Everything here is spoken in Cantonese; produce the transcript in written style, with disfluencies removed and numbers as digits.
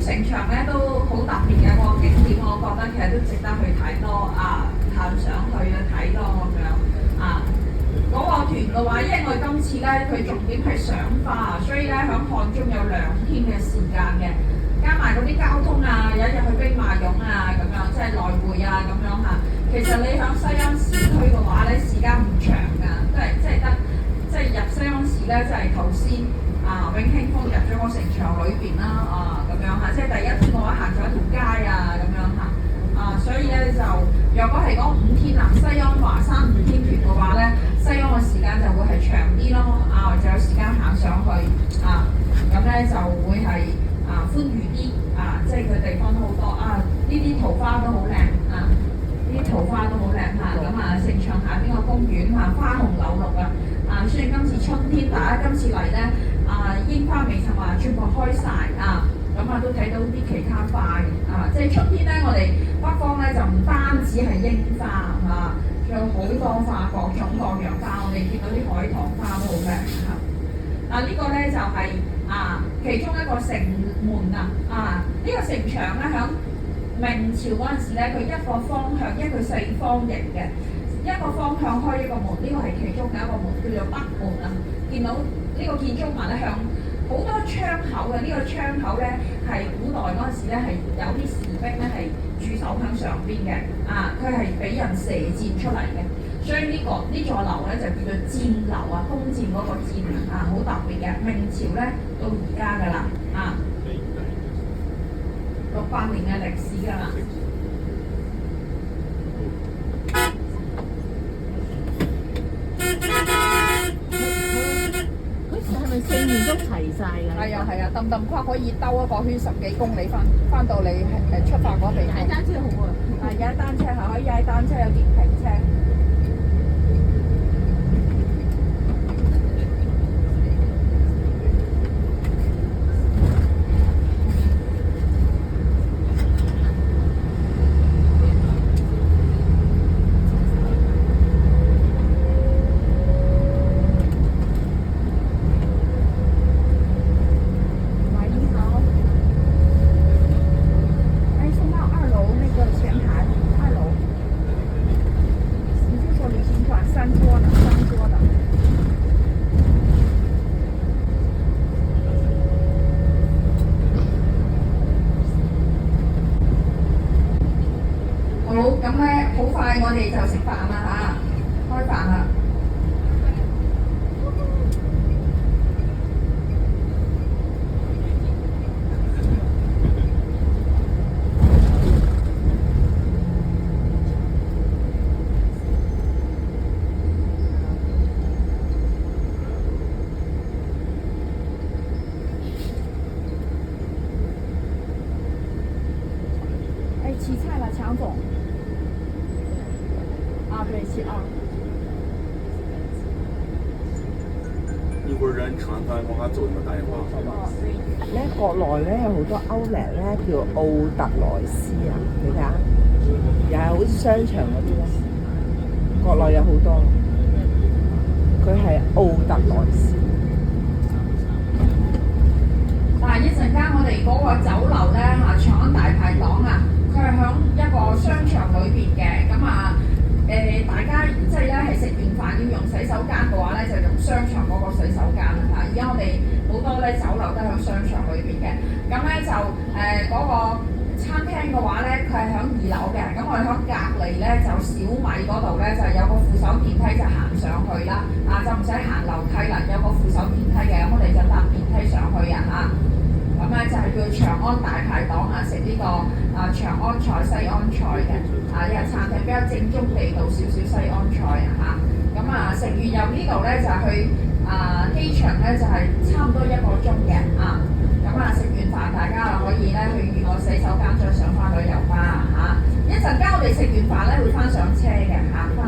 城牆咧都好特別嘅個景點，我覺得其實都值得去睇多行上去睇多咁樣啊。嗰、個團嘅話，因為我哋今次咧佢重點係賞花，所以咧喺漢中有2天嘅時間嘅，加埋嗰啲交通啊，有一日去兵馬俑啊咁樣，即係來回啊咁樣嚇。其實你喺西安市區嘅話咧，時間唔長㗎，即係入西安市咧，就係頭先永慶坊入咗個城牆裏邊啦咁樣嚇，即係第一天嘅話行咗一條街啊咁樣嚇所以咧就若果係講5天西安華山5天團嘅話咧，西安嘅時間就會係長啲咯就有時間行上去咁咧就會係寬裕啲即係佢地方都好多呢啲桃花都好靚呢啲桃花都好靚咁城牆下邊個公園花紅柳綠雖然今次春天，大家今次嚟咧櫻花未曾話全部開晒都睇到啲其他花嘅即係春天咧，我哋北方咧就唔單止係櫻花仲有好多花，各種各樣花，我哋見到啲海棠花都好靚呢個咧就係其中一個城門呢個城牆咧響明朝嗰陣時咧，佢一個方向一個四方形嘅，一個方向開一個門，呢個係其中嘅一個門，叫做北門見到呢個建築物咧向好多窗口嘅，呢個窗口咧係古代嗰陣時咧係有啲士兵咧係駐守響上邊嘅佢係俾人射箭出嚟嘅，所以呢座樓咧就叫做箭樓弓箭嗰個箭好特別嘅，明朝咧到而家㗎啦600年嘅歷史㗎啦。係咪4面都齊晒㗎？係啊，氹跨可以兜一個圈10幾公里翻到你出發嗰地方。踩單車好踩單車可以踩單車，有電瓶車。好快我哋就食飯啦開飯啦。起菜了，强总。對，7二。一會兒人吃完飯，我給做你們打電話。咧國內咧有好多outlet咧叫奧特萊斯你睇下，又係好似商場嗰啲咧，國內有好多，佢係奧特萊斯。一陣間我哋嗰個酒樓咧長安大排檔佢係響一個商場裏邊嘅，大家即係咧係食完飯要用洗手間嘅話咧，就用商場嗰個洗手間而家我哋好多咧酒樓都喺商場裏邊嘅，咁咧就嗰個餐廳嘅話咧，佢係響2樓嘅，咁我哋響隔離咧就小米嗰度咧就有個扶手電梯就行上去啦，就唔使行樓梯啦，有個扶手電梯嘅，咁我哋就搭電梯上去咁咧就係叫長安大排檔食呢個長安菜、西安菜嘅呢個餐廳比較正宗地道少少西安菜食完由呢度咧就去機場咧就係差唔多1個鐘嘅食完飯大家可以咧去個洗手間再上翻旅遊巴一陣間我哋食完飯咧會翻上車嘅翻